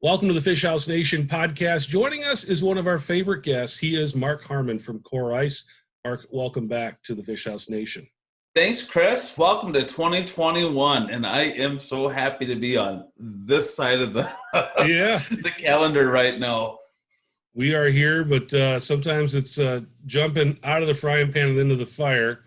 Welcome to the Fish House Nation podcast. Joining us is one of our favorite guests. He is Mark Harmon from Core Ice. Mark, welcome back to the Fish House Nation. Thanks, Chris. Welcome to 2021, and I am so happy to be on this side of the the calendar right now. We are here, but sometimes it's jumping out of the frying pan and into the fire.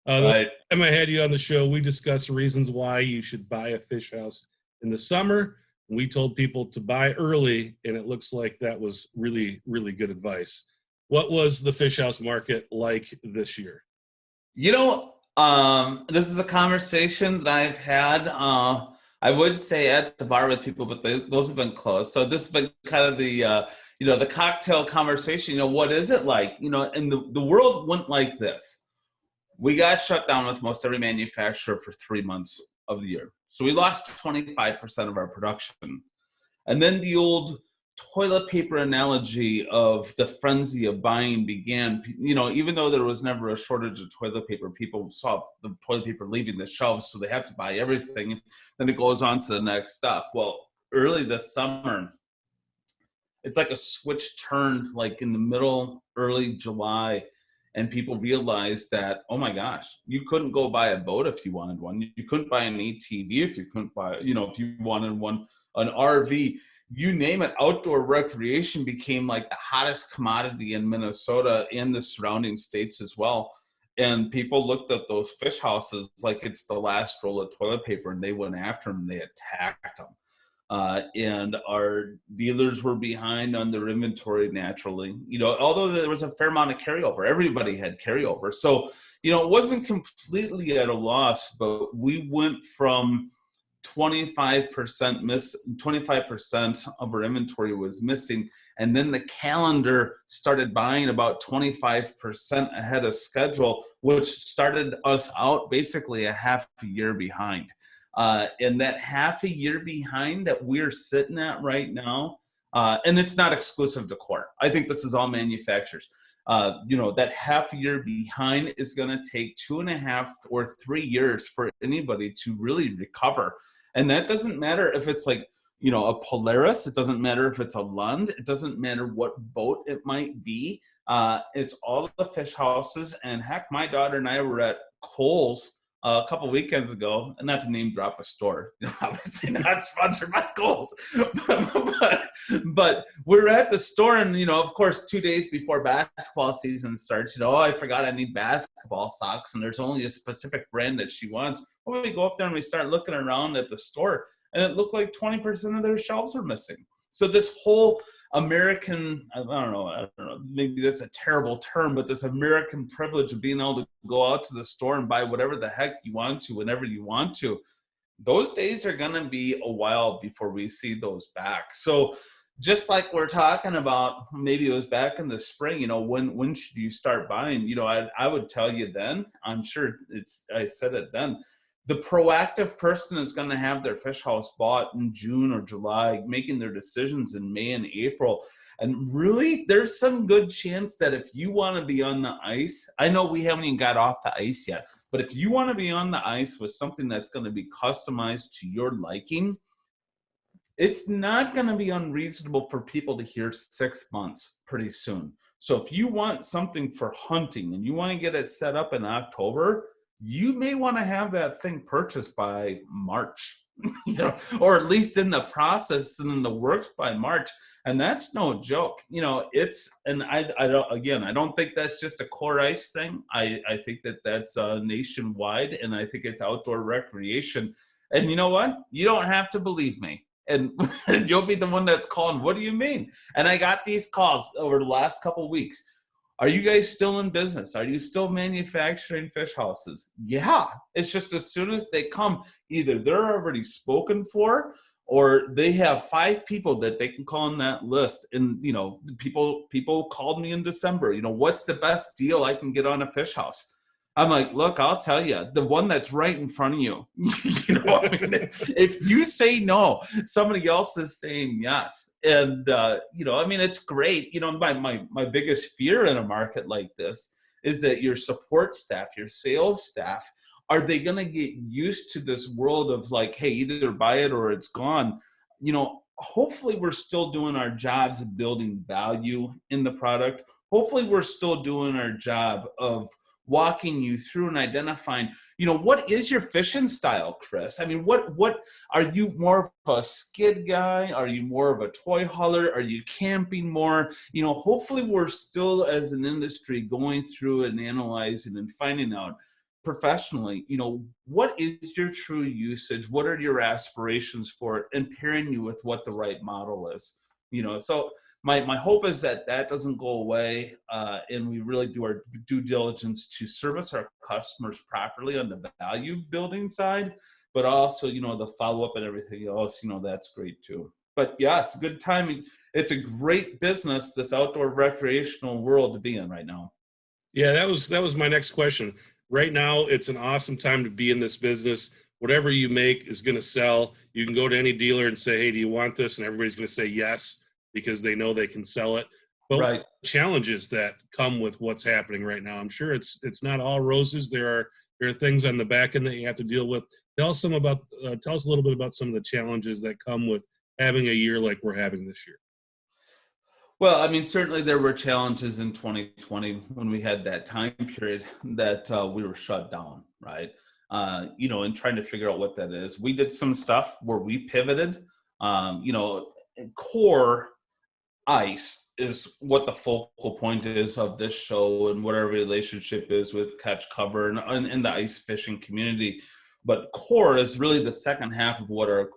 Right. The time I had you on the show, we discussed reasons why you should buy a fish house in the summer. We told people to buy early, and it looks like that was really, really good advice. What was the fish house market like this year? You know, this is a conversation that I've had, I would say at the bar with people, but those have been closed. So this has been kind of the, the cocktail conversation. What is it like? And the world went like this. We got shut down with most every manufacturer for 3 months of the year. So we lost 25% of our production. And then the old toilet paper analogy of the frenzy of buying began. Even though there was never a shortage of toilet paper, people saw the toilet paper leaving the shelves, so they have to buy everything. Then it goes on to the next stuff. Well, early this summer, it's like a switch turned, like in the middle, early July, and people realized that, oh my gosh, you couldn't go buy a boat if you wanted one. You couldn't buy an ATV if you couldn't buy, if you wanted one, an RV, you name it. Outdoor recreation became like the hottest commodity in Minnesota and the surrounding states as well. And people looked at those fish houses like it's the last roll of toilet paper, and they went after them. They attacked them. And our dealers were behind on their inventory naturally, although there was a fair amount of carryover. Everybody had carryover. So, it wasn't completely at a loss, but we went from 25% of our inventory was missing. And then the calendar started buying about 25% ahead of schedule, which started us out basically a half a year behind. And that half a year behind that we're sitting at right now, and it's not exclusive to Core. I think this is all manufacturers. That half a year behind is going to take 2.5 or 3 years for anybody to really recover. And that doesn't matter if it's like, a Polaris. It doesn't matter if it's a Lund. It doesn't matter what boat it might be. It's all the fish houses. And heck, my daughter and I were at Kohl's a couple weekends ago, and not to name drop a store, obviously not sponsored by Kohl's, but we're at the store, and of course 2 days before basketball season starts, I forgot I need basketball socks, and there's only a specific brand that she wants. Well, we go up there and we start looking around at the store, and it looked like 20% of their shelves are missing. So this whole American, I don't know, maybe that's a terrible term, but this American privilege of being able to go out to the store and buy whatever the heck you want to, whenever you want to, those days are going to be a while before we see those back. So just like we're talking about, maybe it was back in the spring, when should you start buying? I would tell you then, I'm sure I said it then, the proactive person is going to have their fish house bought in June or July, making their decisions in May and April. And really, there's some good chance that if you want to be on the ice, I know we haven't even got off the ice yet, but if you want to be on the ice with something that's going to be customized to your liking, it's not going to be unreasonable for people to hear 6 months pretty soon. So if you want something for hunting and you want to get it set up in October, you may want to have that thing purchased by March, or at least in the process and in the works by March. And that's no joke. I don't think that's just a Core Ice thing. I think that's nationwide, and I think it's outdoor recreation. And you know what? You don't have to believe me. And you'll be the one that's calling, what do you mean? And I got these calls over the last couple of weeks. Are you guys still in business? Are you still manufacturing fish houses? Yeah. It's just as soon as they come, either they're already spoken for, or they have 5 people that they can call on that list. And, people called me in December, what's the best deal I can get on a fish house? I'm like, look, I'll tell you, the one that's right in front of you. If you say no, somebody else is saying yes. And, it's great. My biggest fear in a market like this is that your support staff, your sales staff, are they going to get used to this world of like, hey, either buy it or it's gone? hopefully we're still doing our jobs of building value in the product. Hopefully we're still doing our job of walking you through and identifying, what is your fishing style, Chris? I mean, what are you, more of a skid guy? Are you more of a toy hauler? Are you camping more? Hopefully we're still, as an industry, going through and analyzing and finding out professionally, what is your true usage? What are your aspirations for it? And pairing you with what the right model is. So my hope is that doesn't go away, and we really do our due diligence to service our customers properly on the value building side, but also, the follow-up and everything else, that's great too. But yeah, it's a good timing. It's a great business, this outdoor recreational world to be in right now. Yeah, that was my next question. Right now, it's an awesome time to be in this business. Whatever you make is going to sell. You can go to any dealer and say, hey, do you want this? And everybody's going to say yes, because they know they can sell it. But right. Challenges that come with what's happening right now, I'm sure it's not all roses. There are things on the back end that you have to deal with. Tell us a little bit about some of the challenges that come with having a year like we're having this year. Well, I mean, certainly there were challenges in 2020 when we had that time period that we were shut down, right? And trying to figure out what that is. We did some stuff where we pivoted. Core ice is what the focal point is of this show, and what our relationship is with Catch Cover and the ice fishing community. But core is really the second half of what our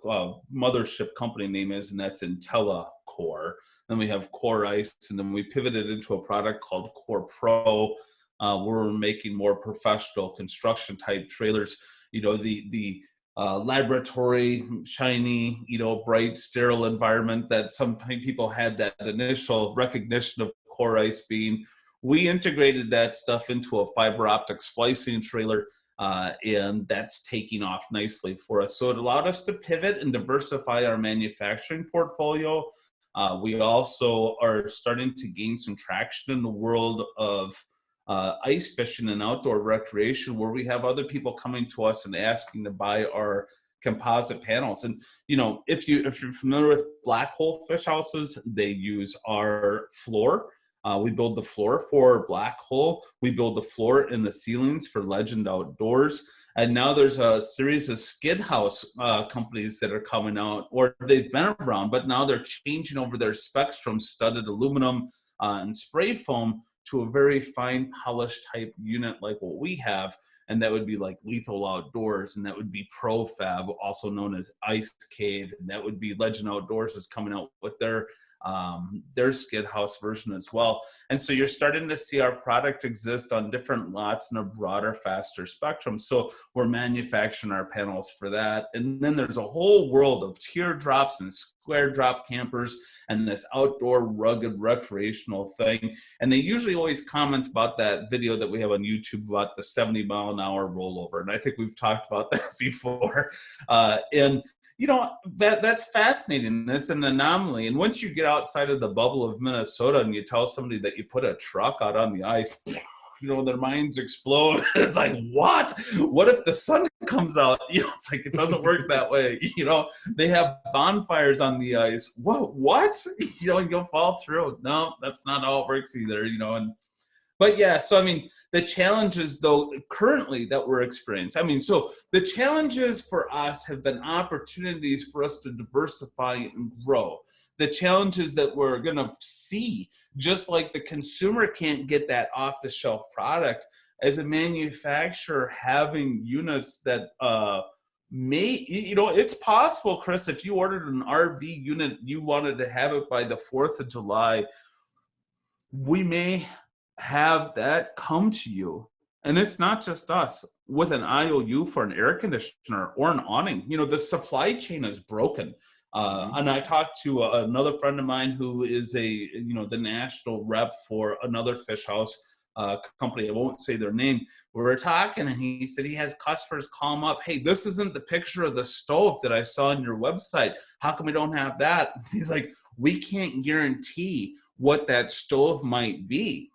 mothership company name is, and that's IntelliCore. Then we have Core Ice, and then we pivoted into a product called Core Pro, where we're making more professional construction type trailers. The laboratory, shiny, bright, sterile environment that some people had that initial recognition of Core Ice being. We integrated that stuff into a fiber optic splicing trailer, and that's taking off nicely for us. So it allowed us to pivot and diversify our manufacturing portfolio. We also are starting to gain some traction in the world of ice fishing and outdoor recreation, where we have other people coming to us and asking to buy our composite panels. And if you're familiar with black hole fish houses, they use our floor. We build the floor for Black Hole. We build the floor and the ceilings for Legend Outdoors. And now there's a series of skid house companies that are coming out, or they've been around, but now they're changing over their specs from studded aluminum and spray foam to a very fine polished type unit like what we have. And that would be like Lethal Outdoors, and that would be ProFab, also known as Ice Cave. And that would be Legend Outdoors is coming out with their skid house version as well. And so you're starting to see our product exist on different lots in a broader, faster spectrum. So we're manufacturing our panels for that. And then there's a whole world of teardrops and square drop campers and this outdoor rugged recreational thing. And they usually always comment about that video that we have on YouTube about the 70-mile-an-hour rollover. And I think we've talked about that before. That's fascinating. It's an anomaly. And once you get outside of the bubble of Minnesota and you tell somebody that you put a truck out on the ice, their minds explode. It's like, what? What if the sun comes out? It's like, it doesn't work that way. They have bonfires on the ice. What? You'll fall through. No, that's not how it works either, But yeah, so I mean, the challenges though currently that we're experiencing, so the challenges for us have been opportunities for us to diversify and grow. The challenges that we're going to see, just like the consumer can't get that off the shelf product, as a manufacturer having units that it's possible, Chris, if you ordered an RV unit, you wanted to have it by the 4th of July, we may have that come to you. And it's not just us with an IOU for an air conditioner or an awning. The supply chain is broken. And I talked to another friend of mine who is the national rep for another fish house company. I won't say their name. We were talking and he said he has customers call him up. Hey, this isn't the picture of the stove that I saw on your website. How come we don't have that? He's like, we can't guarantee what that stove might be.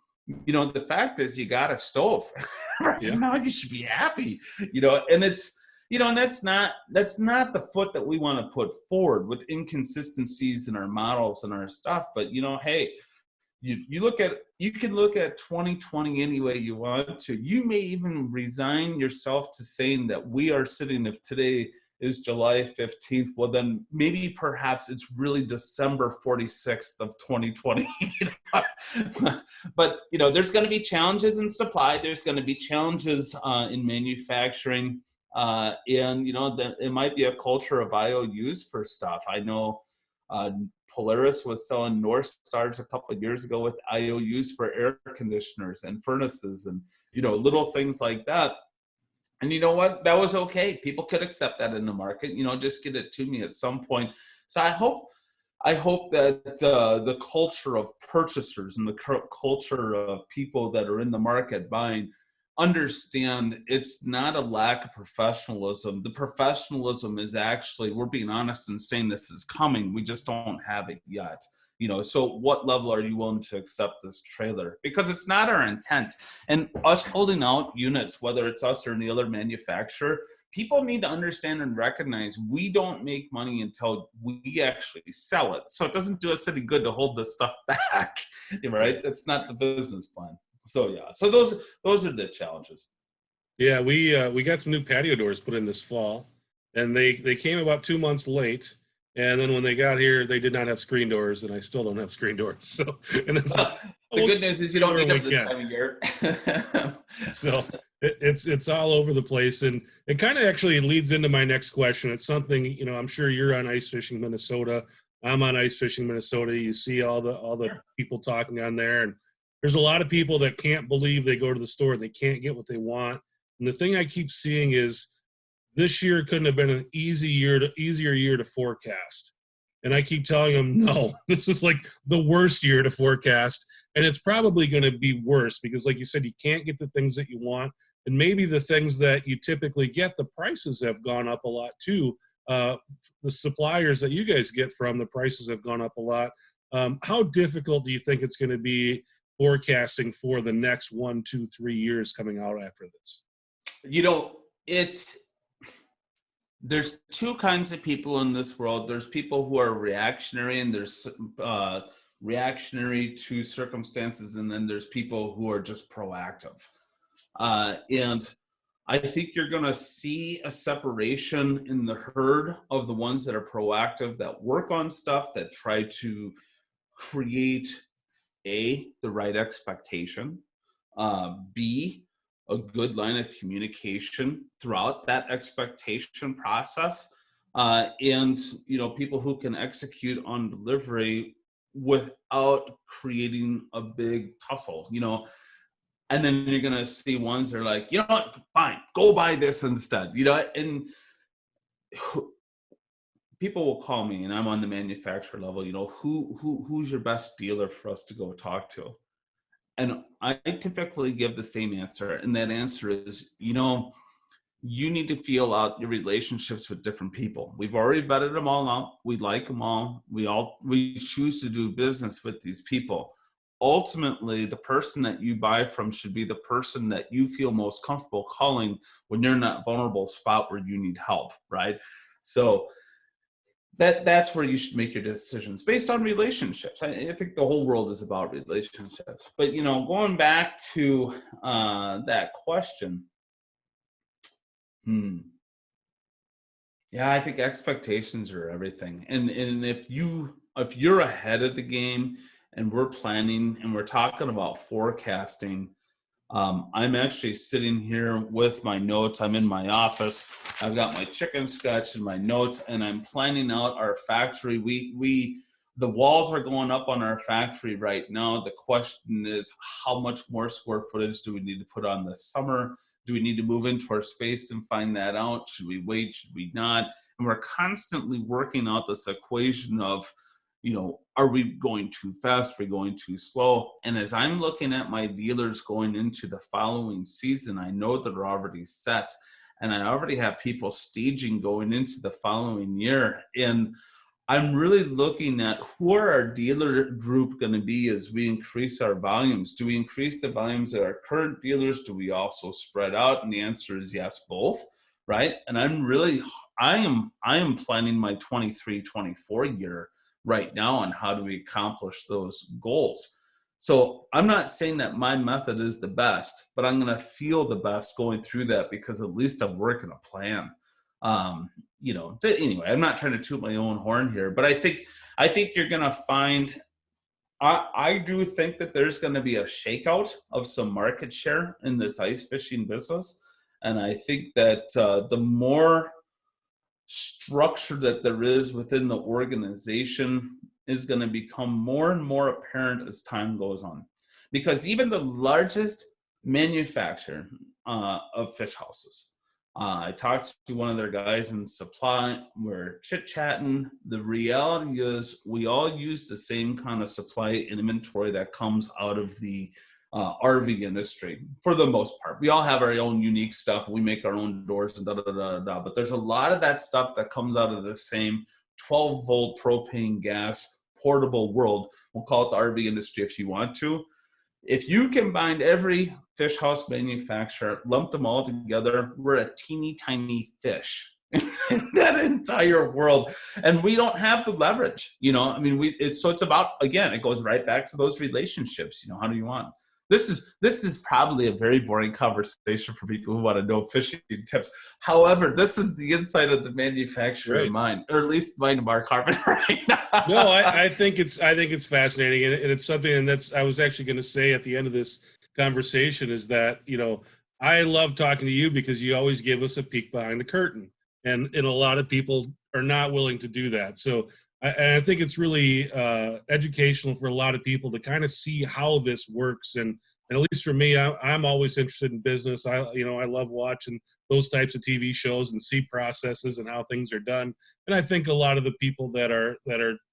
The fact is you got a stove right now, you should be happy, and and that's not the foot that we want to put forward with inconsistencies in our models and our stuff. But hey, you can look at 2020 any way you want to. You may even resign yourself to saying that we are sitting, if today is July 15th, well then maybe perhaps it's really December 46th of 2020. But there's going to be challenges in supply, there's going to be challenges in manufacturing, and that it might be a culture of IOUs for stuff. I know Polaris was selling North Stars a couple of years ago with IOUs for air conditioners and furnaces and little things like that. And you know what? That was okay. People could accept that in the market. Just get it to me at some point. So I hope that the culture of purchasers and the culture of people that are in the market buying understand it's not a lack of professionalism. The professionalism is actually, we're being honest and saying this is coming. We just don't have it yet. So what level are you willing to accept this trailer? Because it's not our intent. And us holding out units, whether it's us or any other manufacturer, people need to understand and recognize we don't make money until we actually sell it. So it doesn't do us any good to hold this stuff back, right? That's not the business plan. So yeah, so those are the challenges. Yeah, we got some new patio doors put in this fall, and they came about 2 months late. And then when they got here, they did not have screen doors, and I still don't have screen doors. So, and it's the good news is you don't need them this time of year. So it's all over the place, and it kind of actually leads into my next question. It's something I'm sure you're on Ice Fishing Minnesota. I'm on Ice Fishing Minnesota. You see all the people talking on there, and there's a lot of people that can't believe they go to the store and they can't get what they want. And the thing I keep seeing is, this year couldn't have been an easier year to forecast. And I keep telling them, no, this is like the worst year to forecast. And it's probably going to be worse because, like you said, you can't get the things that you want. And maybe the things that you typically get, the prices have gone up a lot too. The suppliers that you guys get from, the prices have gone up a lot. How difficult do you think it's going to be forecasting for the next 1, 2, 3 years coming out after this? There's two kinds of people in this world. There's people who are reactionary, and there's reactionary to circumstances, and then there's people who are just proactive. And I think you're going to see a separation in the herd of the ones that are proactive, that work on stuff, that try to create the right expectation, B, a good line of communication throughout that expectation process, and people who can execute on delivery without creating a big tussle, and then you're gonna see ones that are like, what, fine, go buy this instead, and people will call me, and I'm on the manufacturer level, who's your best dealer for us to go talk to? And I typically give the same answer. And that answer is, you need to feel out your relationships with different people. We've already vetted them all out. We like them all. We choose to do business with these people. Ultimately, the person that you buy from should be the person that you feel most comfortable calling when you're in that vulnerable spot where you need help, right? So that's where you should make your decisions based on relationships. I think the whole world is about relationships. But, going back to that question, yeah, I think expectations are everything. And if you're ahead of the game and we're planning and we're talking about forecasting, I'm actually sitting here with my notes. I'm in my office. I've got my chicken scratch and my notes, and I'm planning out our factory. The walls are going up on our factory right now. The question is, how much more square footage do we need to put on this summer? Do we need to move into our space and find that out? Should we wait? Should we not? And we're constantly working out this equation of, are we going too fast? Are we going too slow? And as I'm looking at my dealers going into the following season, I know they're already set, and I already have people staging going into the following year. And I'm really looking at who are our dealer group going to be as we increase our volumes. Do we increase the volumes of our current dealers? Do we also spread out? And the answer is yes, both, right? And I am planning my 23-24 year right now on how do we accomplish those goals. So I'm not saying that my method is the best, but I'm going to feel the best going through that because at least I'm working a plan. Anyway, I'm not trying to toot my own horn here, but I think you're going to find, I do think that there's going to be a shakeout of some market share in this ice fishing business. And I think that the more structure that there is within the organization is going to become more and more apparent as time goes on. Because even the largest manufacturer of fish houses, I talked to one of their guys in supply. We're chit-chatting. The reality is we all use the same kind of supply and inventory that comes out of the RV industry for the most part. We all have our own unique stuff. We make our own doors and da-da-da-da-da. But there's a lot of that stuff that comes out of the same 12-volt propane gas portable world. We'll call it the RV industry if you want to. If you combine every fish house manufacturer, lump them all together, we're a teeny tiny fish in that entire world. And we don't have the leverage, I mean, it's about, again, it goes right back to those relationships. How do you want? This is probably a very boring conversation for people who want to know fishing tips. However, this is the inside of the manufacturer mind, or at least mine, Mark Harmon, right now. No, I think it's fascinating, and it's something, and that's I was actually going to say at the end of this conversation is that I love talking to you because you always give us a peek behind the curtain, and a lot of people are not willing to do that. So I think it's really educational for a lot of people to kind of see how this works. And at least for me, I'm always interested in business. I love watching those types of TV shows and see processes and how things are done. And I think a lot of the people that are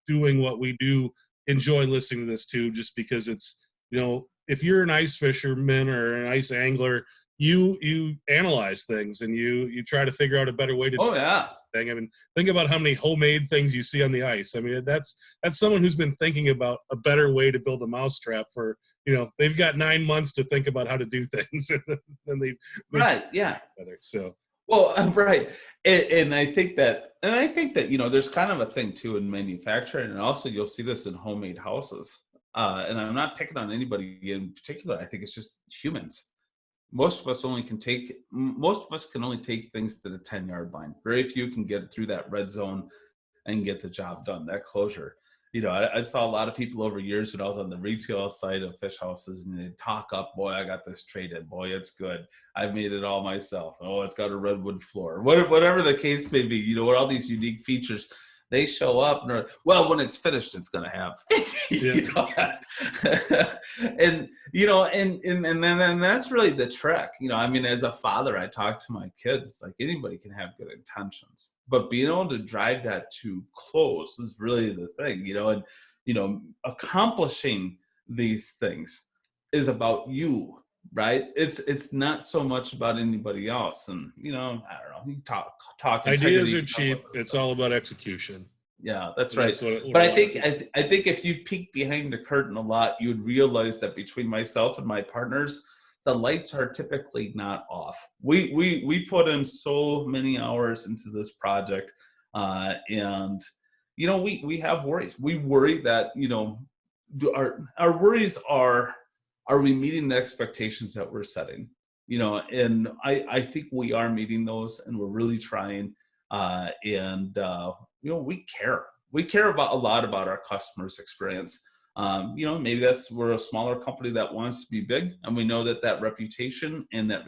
doing what we do enjoy listening to this too, just because it's, if you're an ice fisherman or an ice angler, you analyze things and you try to figure out a better way to do thing. I mean, think about how many homemade things you see on the ice. I mean, that's someone who's been thinking about a better way to build a mousetrap for, they've got 9 months to think about how to do things. And they together. So, well, right. And I think that, there's kind of a thing too in manufacturing, and also you'll see this in homemade houses. And I'm not picking on anybody in particular. I think it's just humans. Most of us can only take things to the 10-yard line. Very few can get through that red zone and get the job done, that closure. I saw a lot of people over years when I was on the retail side of fish houses, and they talk up, boy, I got this traded. Boy, it's good. I've made it all myself. Oh, it's got a redwood floor. Whatever the case may be, what all these unique features. They show up and are, well, when it's finished, it's going to have, and that's really the trick. I mean, as a father, I talk to my kids, like anybody can have good intentions, but being able to drive that to close is really the thing, and, accomplishing these things is about you, right? It's not so much about anybody else. And, I don't know, you talk ideas are cheap. It's all about execution. Yeah, that's right. But I think if you peek behind the curtain a lot, you would realize that between myself and my partners, the lights are typically not off. We put in so many hours into this project, and we have worries. We worry that our worries are we meeting the expectations that we're setting? And I think we are meeting those, and we're really trying. We care. We care about a lot about our customers' experience. Maybe we're a smaller company that wants to be big, and we know that reputation and that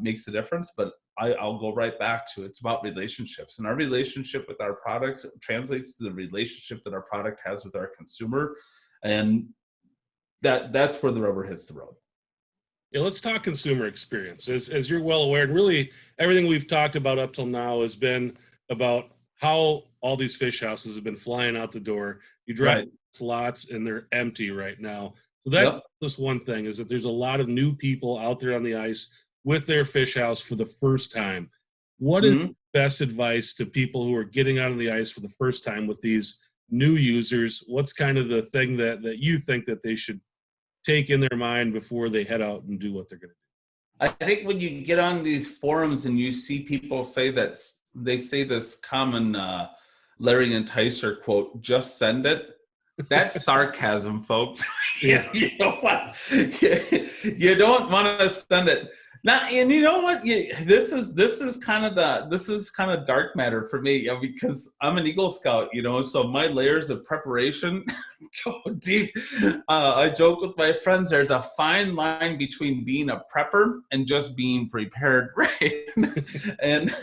makes a difference. But I'll go right back to it's about relationships, and our relationship with our product translates to the relationship that our product has with our consumer, and that's where the rubber hits the road. Yeah, let's talk consumer experience. As you're well aware, and really everything we've talked about up till now has been about how all these fish houses have been flying out the door. You drive slots and they're empty right now. So that's just one thing, is that there's a lot of new people out there on the ice with their fish house for the first time. What is the best advice to people who are getting out on the ice for the first time with these new users? What's kind of the thing that you think that they should take in their mind before they head out and do what they're going to do? I think when you get on these forums and you see people say that, they say this common Larry Enticer quote, just send it. That's sarcasm, folks. Yeah. You know what? You don't want to send it. Now, and you know what? This is kind of dark matter for me, because I'm an Eagle Scout, so my layers of preparation go deep. I joke with my friends, there's a fine line between being a prepper and just being prepared, right? And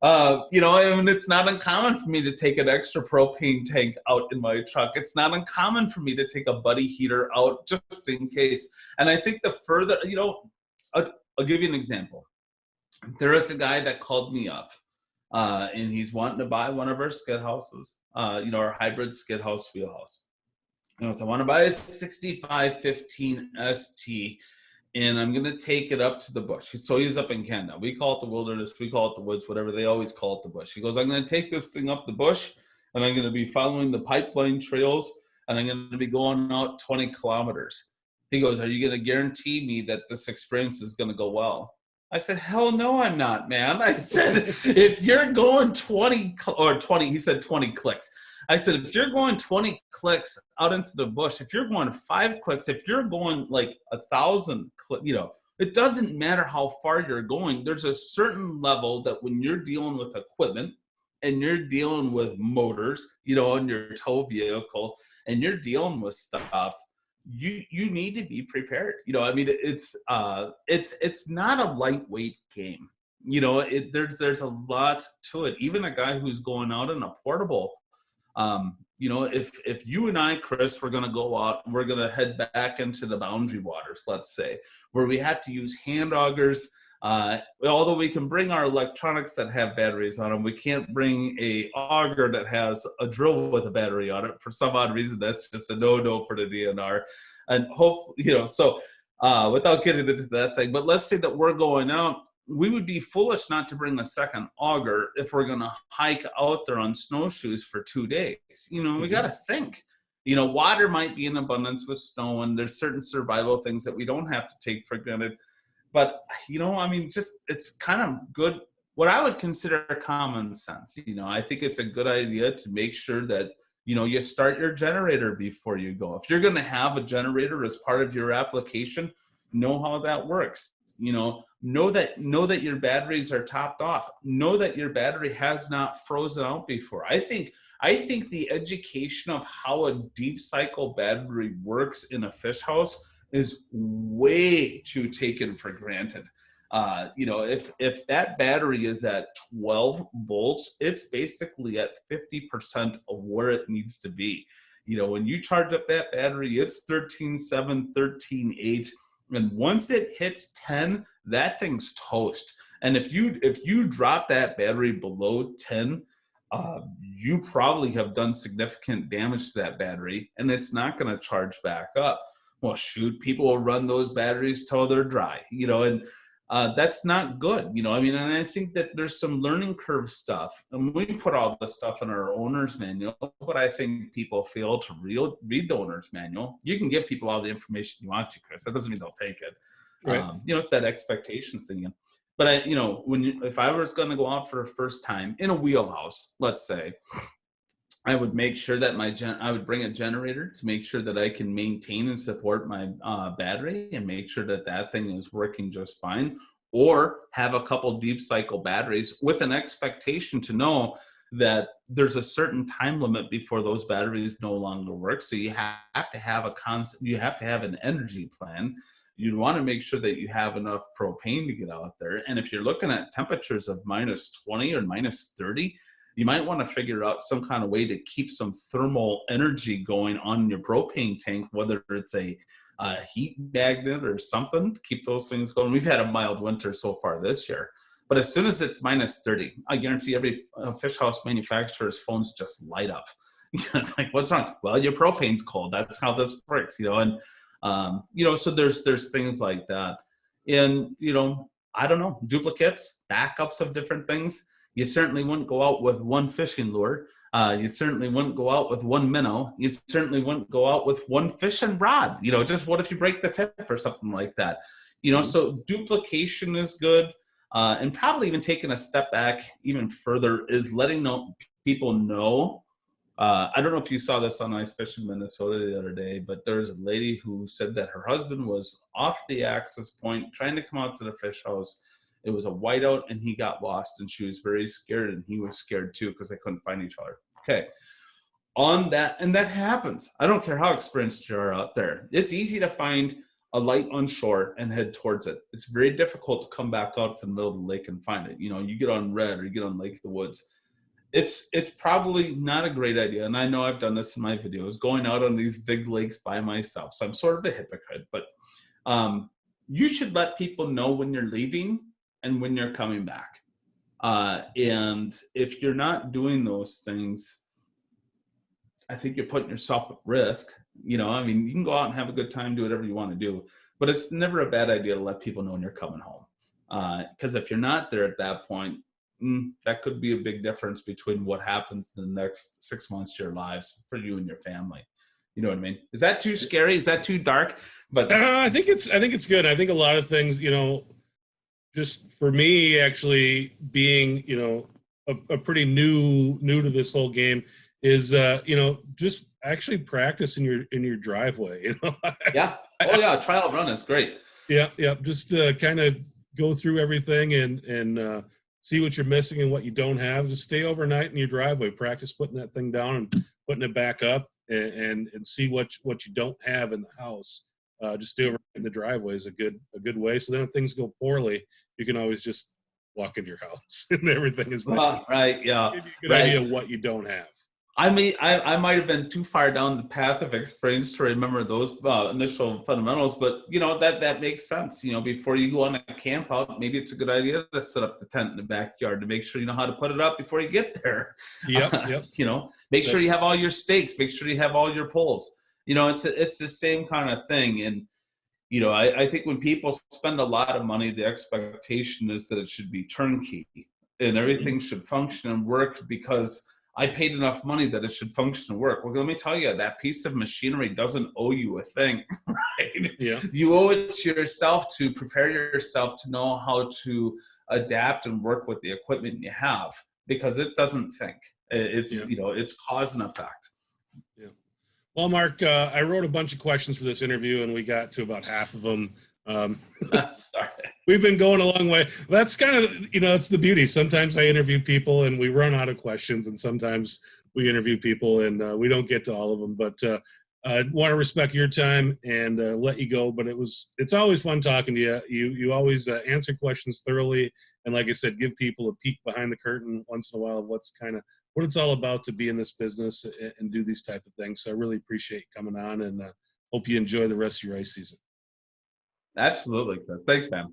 and it's not uncommon for me to take an extra propane tank out in my truck. It's not uncommon for me to take a buddy heater out just in case. And I think the further, I'll give you an example. There is a guy that called me up, and he's wanting to buy one of our skid houses, our hybrid skid house wheelhouse. So I want to buy a 6515 ST, and I'm going to take it up to the bush. So he's up in Canada. We call it the wilderness. We call it the woods, whatever. They always call it the bush. He goes, I'm going to take this thing up the bush, and I'm going to be following the pipeline trails, and I'm going to be going out 20 kilometers. He goes, are you going to guarantee me that this experience is going to go well? I said, hell no, I'm not, man. I said, if you're going 20, he said 20 clicks. I said, if you're going 20 clicks out into the bush, if you're going 5 clicks, if you're going like 1,000 clicks, it doesn't matter how far you're going. There's a certain level that when you're dealing with equipment and you're dealing with motors, on your tow vehicle, and you're dealing with stuff, you need to be prepared. It's not a lightweight game. There's a lot to it. Even a guy who's going out in a portable, if you and I, Chris, we're going to go out, we're going to head back into the boundary waters, let's say, where we have to use hand augers. Although we can bring our electronics that have batteries on them, we can't bring a auger that has a drill with a battery on it. For some odd reason, that's just a no-no for the DNR. And without getting into that thing, but let's say that we're going out, we would be foolish not to bring a second auger if we're going to hike out there on snowshoes for 2 days. We got to think. Water might be in abundance with snow, and there's certain survival things that we don't have to take for granted. But, it's kind of good, what I would consider common sense. I think it's a good idea to make sure that, you start your generator before you go. If you're going to have a generator as part of your application, know how that works. Know that your batteries are topped off. Know that your battery has not frozen out before. I think the education of how a deep cycle battery works in a fish house is way too taken for granted. If that battery is at 12 volts, it's basically at 50% of where it needs to be. When you charge up that battery, it's 13.7, 13.8. And once it hits 10, that thing's toast. And if you drop that battery below 10, you probably have done significant damage to that battery, and it's not going to charge back up. Well, shoot, people will run those batteries till they're dry, and that's not good, and I think that there's some learning curve stuff, and we put all this stuff in our owner's manual, but I think people fail to read the owner's manual. You can give people all the information you want to, Chris. That doesn't mean they'll take it. Right. It's that expectations thing. But if I was going to go out for a first time in a wheelhouse, let's say, I would make sure that I would bring a generator to make sure that I can maintain and support my battery and make sure that that thing is working just fine, or have a couple deep cycle batteries with an expectation to know that there's a certain time limit before those batteries no longer work. So you have to have you have to have an energy plan. You'd want to make sure that you have enough propane to get out there. And if you're looking at temperatures of -20 or -30, you might want to figure out some kind of way to keep some thermal energy going on your propane tank, whether it's a heat magnet or something to keep those things going. We've had a mild winter so far this year, but as soon as it's -30, I guarantee every fish house manufacturer's phones just light up. It's like, what's wrong? Well, your propane's cold. That's how this works, and so there's things like that. And, I don't know, duplicates, backups of different things. You certainly wouldn't go out with one fishing lure. You certainly wouldn't go out with one minnow. You certainly wouldn't go out with one fishing rod. Just what if you break the tip or something like that? So duplication is good. And probably even taking a step back even further is letting people know. I don't know if you saw this on Ice Fishing Minnesota the other day, but there's a lady who said that her husband was off the access point trying to come out to the fish house. It was a whiteout and he got lost, and she was very scared, and he was scared too because they couldn't find each other. Okay. On that, and that happens. I don't care how experienced you are out there. It's easy to find a light on shore and head towards it. It's very difficult to come back out to the middle of the lake and find it. You get on Red or you get on Lake of the Woods. It's probably not a great idea. And I know I've done this in my videos, going out on these big lakes by myself. So I'm sort of a hypocrite, but you should let people know when you're leaving and when you're coming back. And if you're not doing those things, I think you're putting yourself at risk. You can go out and have a good time, do whatever you want to do, but it's never a bad idea to let people know when you're coming home. Because if you're not there at that point, that could be a big difference between what happens in the next 6 months of your lives for you and your family. You know what I mean? Is that too scary? Is that too dark? But I think it's good. I think a lot of things, just for me, actually being, a pretty new to this whole game is, just actually practice in your driveway. Yeah. Oh yeah. Trial run is great. Yeah. Just kind of go through everything and see what you're missing and what you don't have. Just stay overnight in your driveway, practice putting that thing down and putting it back up, and see what you don't have in the house. Just stay over in the driveway is a good way. So then if things go poorly, you can always just walk into your house and everything is there. Right. Yeah. Give you a good idea of what you don't have. I might have been too far down the path of experience to remember those initial fundamentals, but that makes sense. Before you go on a camp out, maybe it's a good idea to set up the tent in the backyard to make sure you know how to put it up before you get there. Yep. Make sure you have all your stakes. Make sure you have all your poles. It's the same kind of thing. And I think when people spend a lot of money, the expectation is that it should be turnkey and everything should function and work because I paid enough money that it should function and work. Well, let me tell you, that piece of machinery doesn't owe you a thing, right? Yeah. You owe it to yourself to prepare yourself to know how to adapt and work with the equipment you have, because it doesn't think. It's cause and effect. Yeah. Well, Mark, I wrote a bunch of questions for this interview, and we got to about half of them. Sorry. We've been going a long way. That's kind of, it's the beauty. Sometimes I interview people and we run out of questions, and sometimes we interview people and we don't get to all of them. But I want to respect your time and let you go. But it's always fun talking to you. You always answer questions thoroughly. And like I said, give people a peek behind the curtain once in a while of what it's all about to be in this business and do these type of things. So I really appreciate you coming on, and hope you enjoy the rest of your ice season. Absolutely, Chris. Thanks, man.